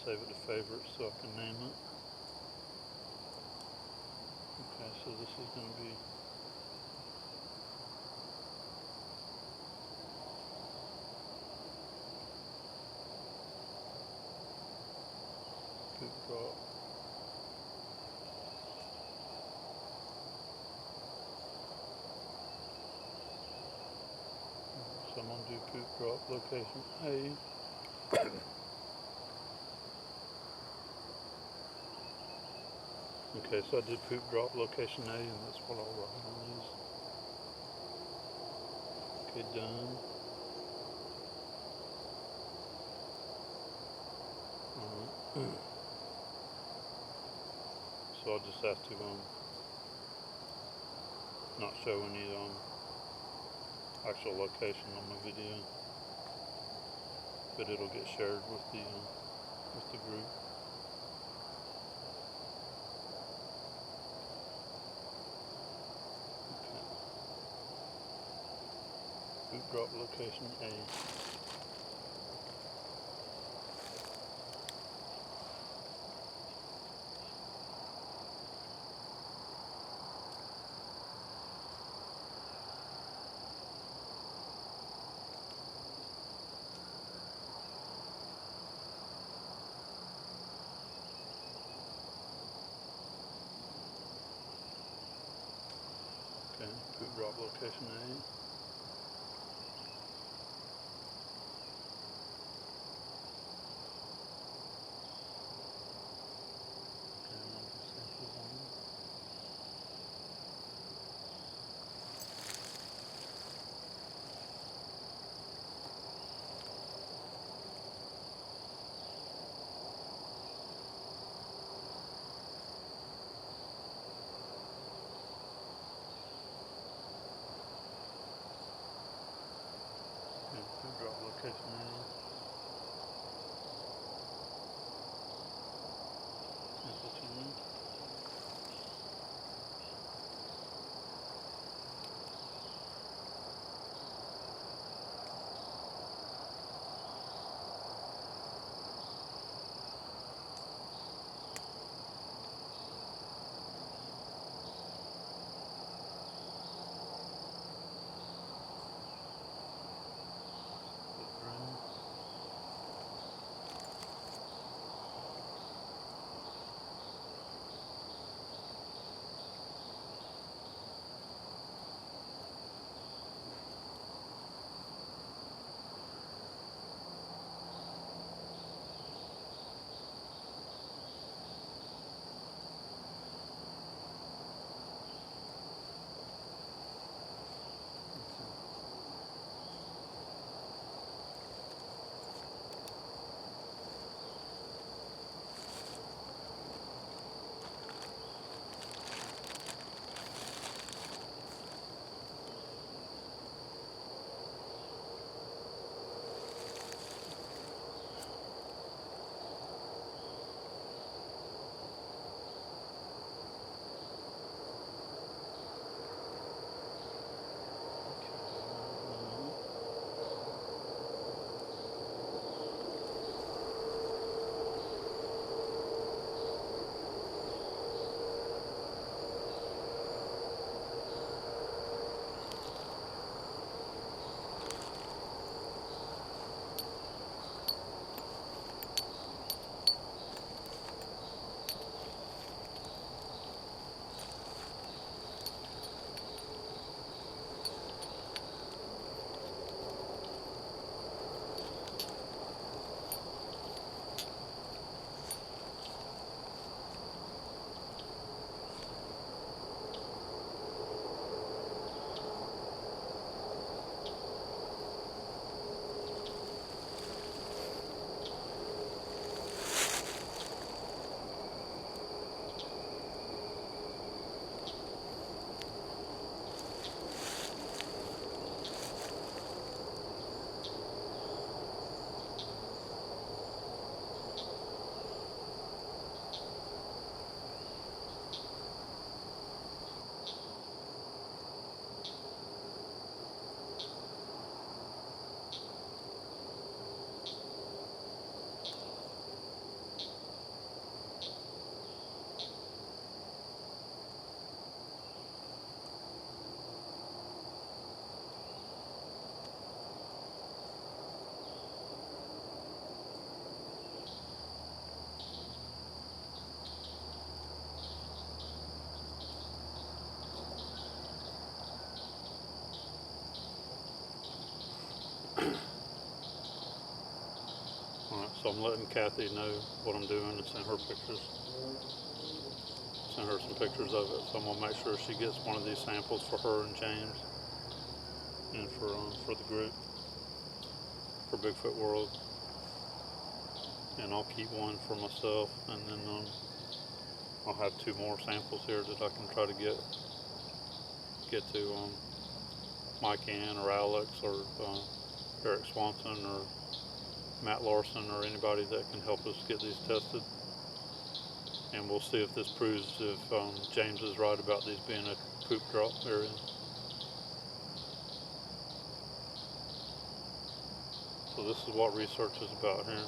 Save it to favorites so I can name it. Okay, so this is going to be good drop. So I'm going to do poop drop location A. Okay, so I did poop drop location A, and that's what I'll write on these. Okay, done. Alright. So I'll just have to not show any actual location on my video, but it'll get shared with the group. Okay. Poop drop location A. Okay, poop drop location A. Okay, I'm gonna do sample one. Okay, poop drop location A. Sample two. Alright, so I'm letting Kathy know what I'm doing and send her pictures. sent her some pictures of it, so I'm gonna make sure she gets one of these samples for her and James, and for the group, for Bigfoot World. And I'll keep one for myself, and then I'll have 2 more samples here that I can try to get to Mike Ann or Alex or Eric Swanson or Matt Larson or anybody that can help us get these tested. And we'll see if this proves if James is right about these being a poop drop area. So this is what research is about here.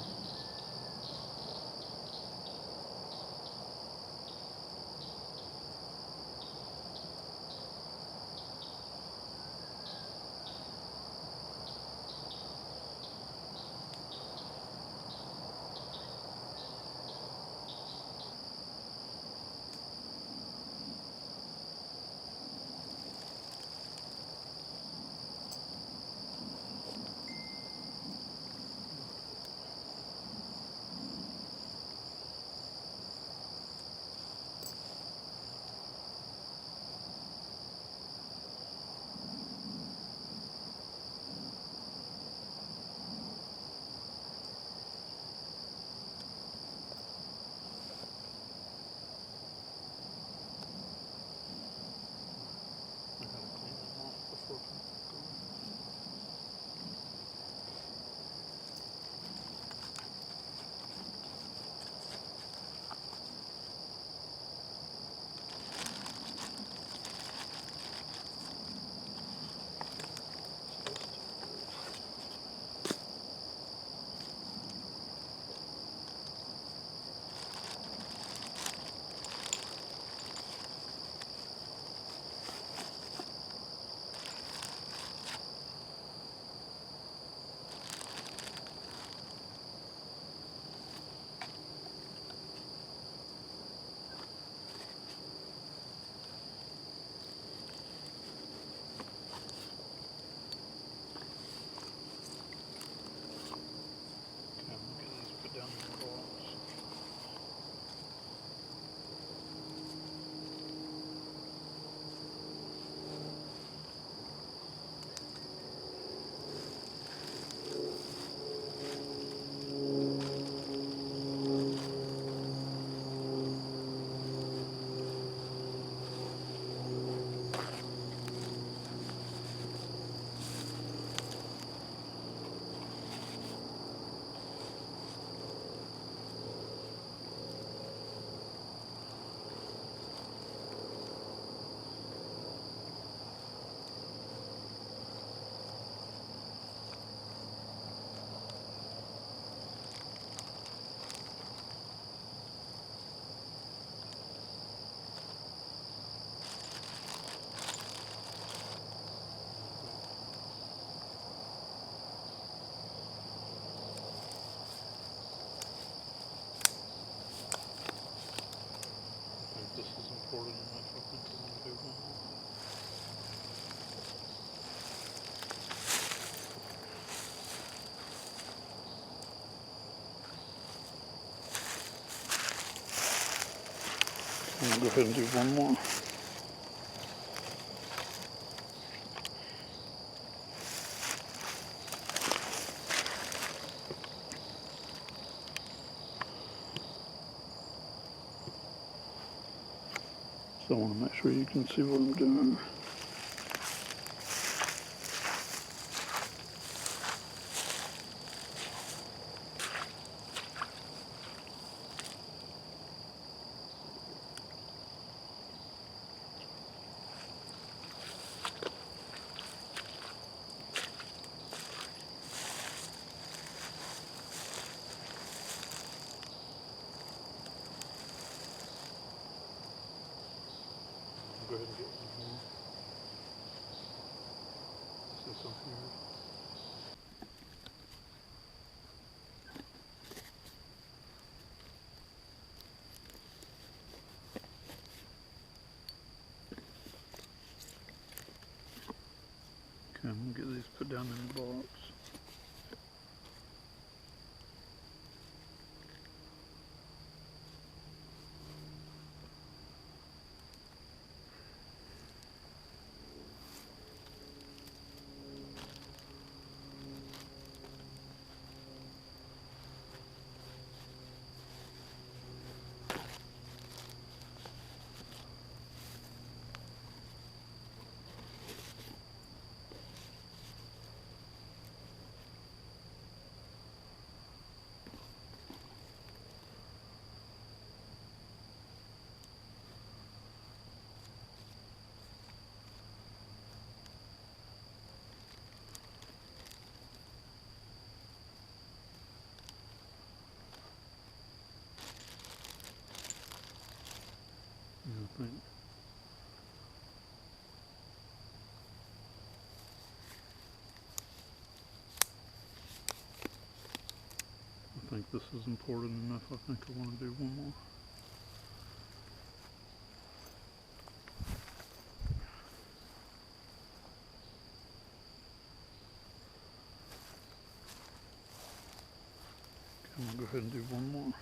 This is important enough, I think I'm gonna do one more. I'm gonna go ahead and do one more. So I want to make sure you can see what I'm doing. Go ahead and get one more. See some here. Okay, I'm gonna get these put down in the box. this is important enough. I think I want to do one more. I'm gonna go ahead and do one more.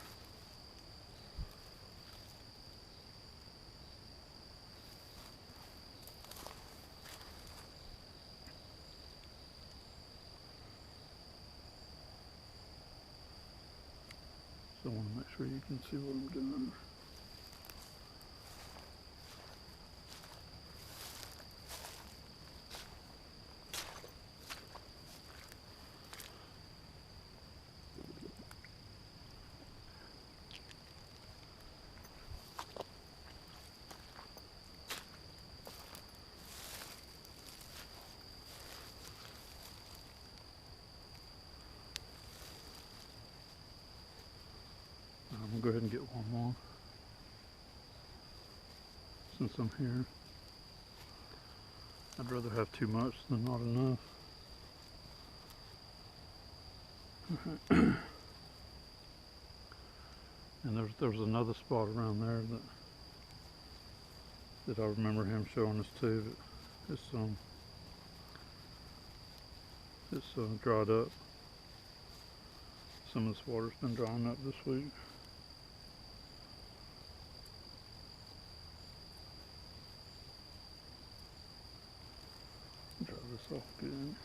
So I want to make sure you can see what I'm doing. I'm gonna go ahead and get one more since I'm here. I'd rather have too much than not enough. And there's another spot around there that I remember him showing us too, but it's dried up. Some of this water's been drying up this week. Dry this off good.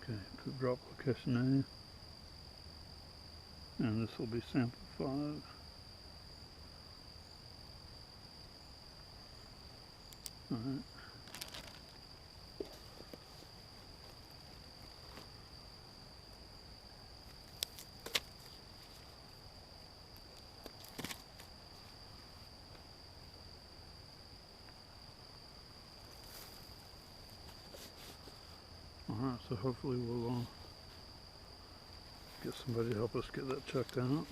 Okay, put drop location A, and this will be sample 5. Alright. Alright, so hopefully we'll get somebody to help us get that checked out.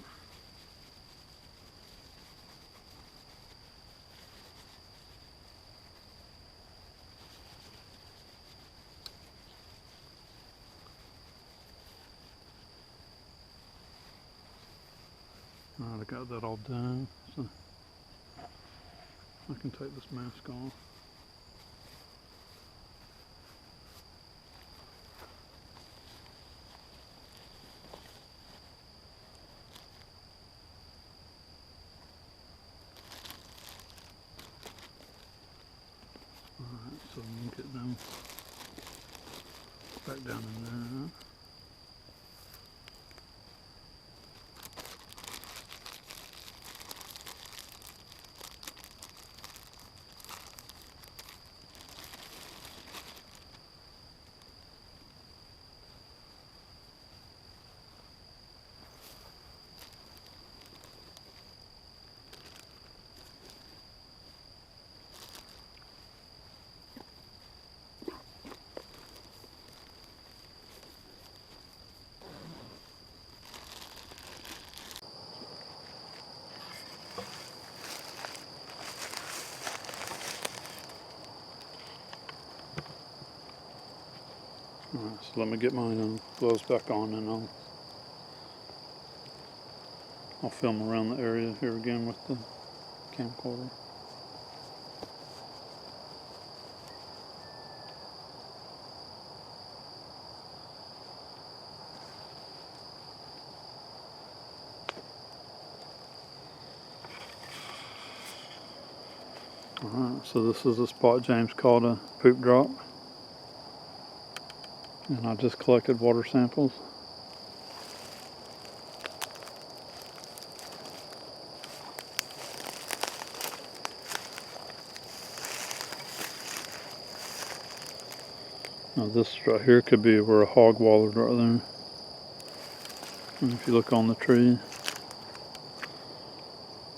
Alright, I got that all done, so I can take this mask off. Alright, so we can get them back down in there. Alright, so let me get my gloves back on and I'll film around the area here again with the camcorder. Alright, so this is a spot James called a poop drop. And I just collected water samples. Now this right here could be where a hog wallowed right there. And if you look on the tree,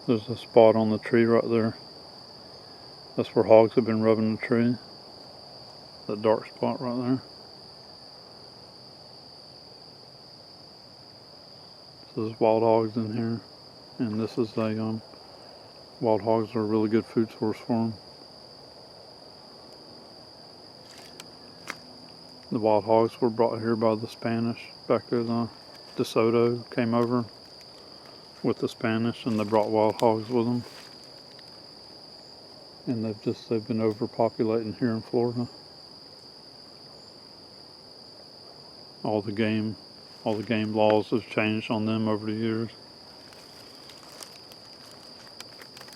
there's a spot on the tree right there. That's where hogs have been rubbing the tree. That dark spot right there. So there's wild hogs in here. And this is a, wild hogs are a really good food source for them. The wild hogs were brought here by the Spanish. Back there, the De Soto came over with the Spanish and they brought wild hogs with them. And they've been overpopulating here in Florida. All the game laws have changed on them over the years.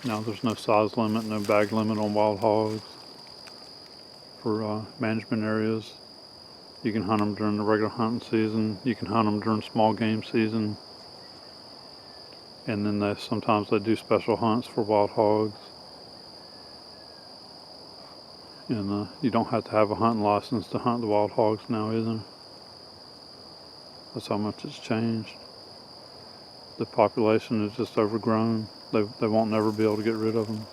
Now there's no size limit, no bag limit on wild hogs for management areas. You can hunt them during the regular hunting season. You can hunt them during small game season. And then sometimes they do special hunts for wild hogs. And you don't have to have a hunting license to hunt the wild hogs now either. That's how much it's changed. The population is just overgrown. They won't never be able to get rid of them.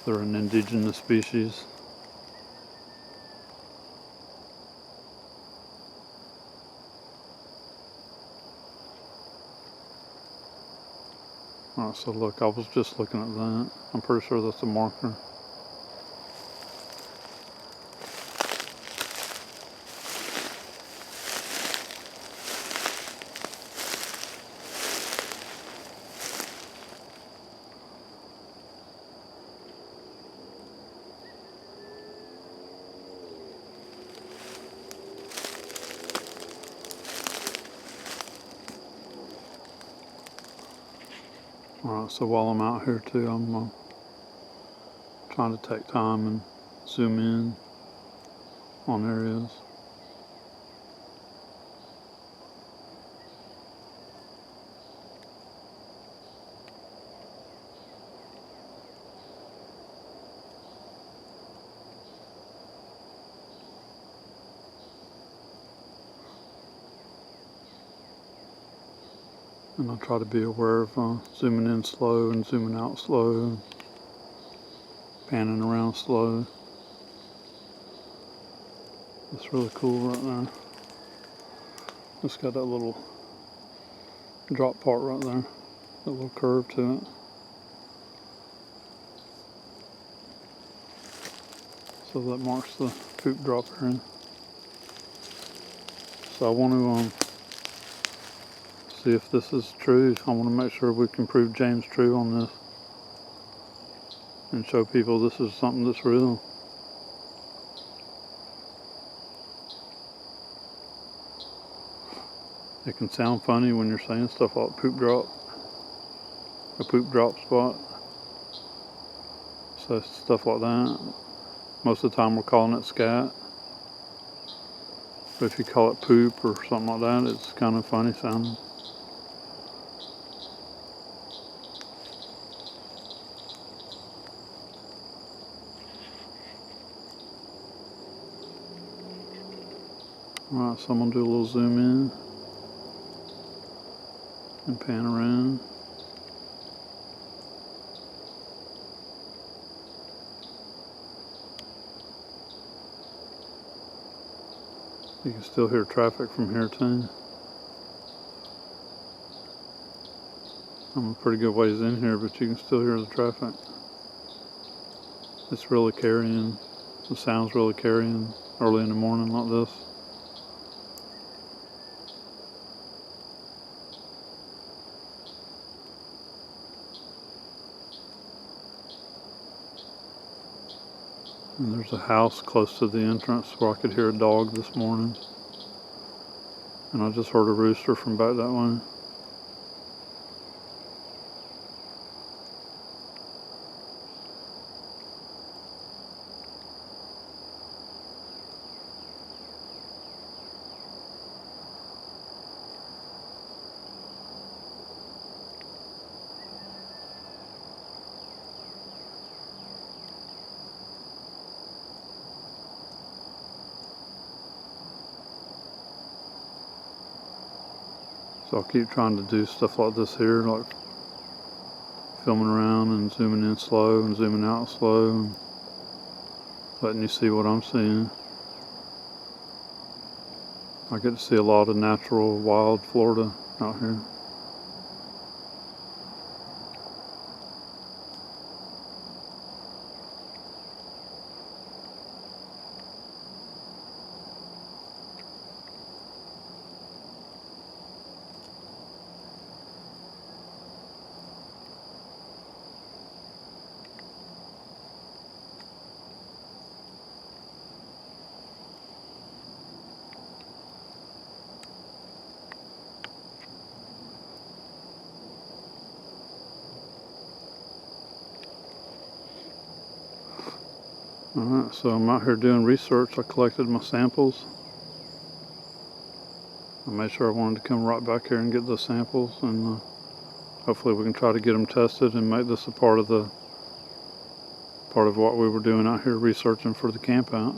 They're an indigenous species. Alright, so look, I was just looking at that. I'm pretty sure that's a marker. Alright, so while I'm out here too, I'm trying to take time and zoom in on areas. And I try to be aware of zooming in slow and zooming out slow, panning around slow. It's really cool right there. It's got that little drop part right there, that little curve to it. So that marks the poop drop area. So I want to see if this is true. I want to make sure we can prove James true on this and show people this is something that's real. It can sound funny when you're saying stuff like poop drop, a poop drop spot. So stuff like that. Most of the time we're calling it scat. But if you call it poop or something like that, it's kind of funny sounding. Alright, so I'm going to do a little zoom in and pan around. You can still hear traffic from here too. I'm a pretty good ways in here, but you can still hear the traffic. It's really carrying, the sound's really carrying early in the morning like this. And there's a house close to the entrance where I could hear a dog this morning. And I just heard a rooster from back that way. So I'll keep trying to do stuff like this here, like filming around and zooming in slow and zooming out slow and letting you see what I'm seeing. I get to see a lot of natural wild Florida out here. Alright, so I'm out here doing research. I collected my samples. I made sure I wanted to come right back here and get the samples, and hopefully we can try to get them tested and make this a part of what we were doing out here researching for the camp out.